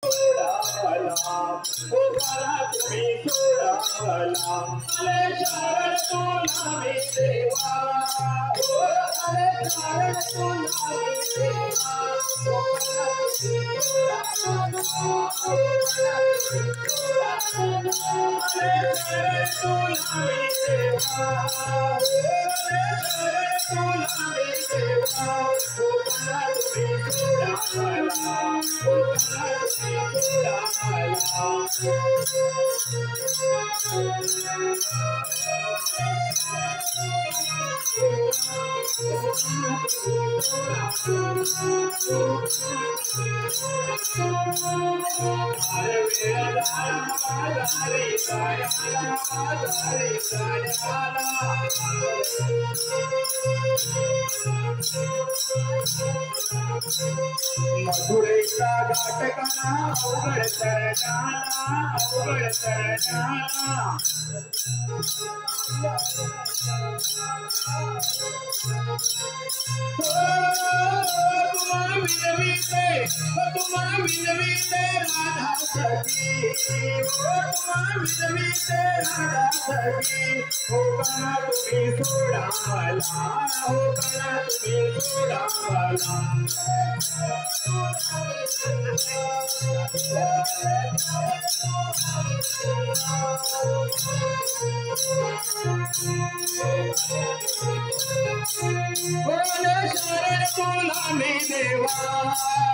सोडावला ओ करा तुम्ही सोडावला आले शरण तुला मी देवा ओ आले शरण तुला मी देवा ओ करा तुम्ही सोडावला ओ करा तुम्ही सोडावला आले शरण तुला मी देवा आले शरण तुला मी देवा ओ करा तुम्ही सोडावला ओ करा मधुरेचा घाटकाना अवघड चरणाला तुम्हा विनवीते राधा सखी तुम्हा विनवीते राधा सखी हो करा तुम्ही सोडावला हो करा तुम्ही सोडावला बोले शरण तुला मी देवा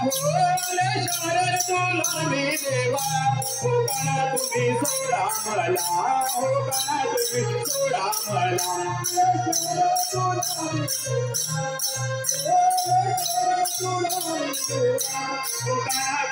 बोले शरण तुला मी देवा हो करा तुम्ही सोडावला हो करा तुम्ही सोडावला हो करा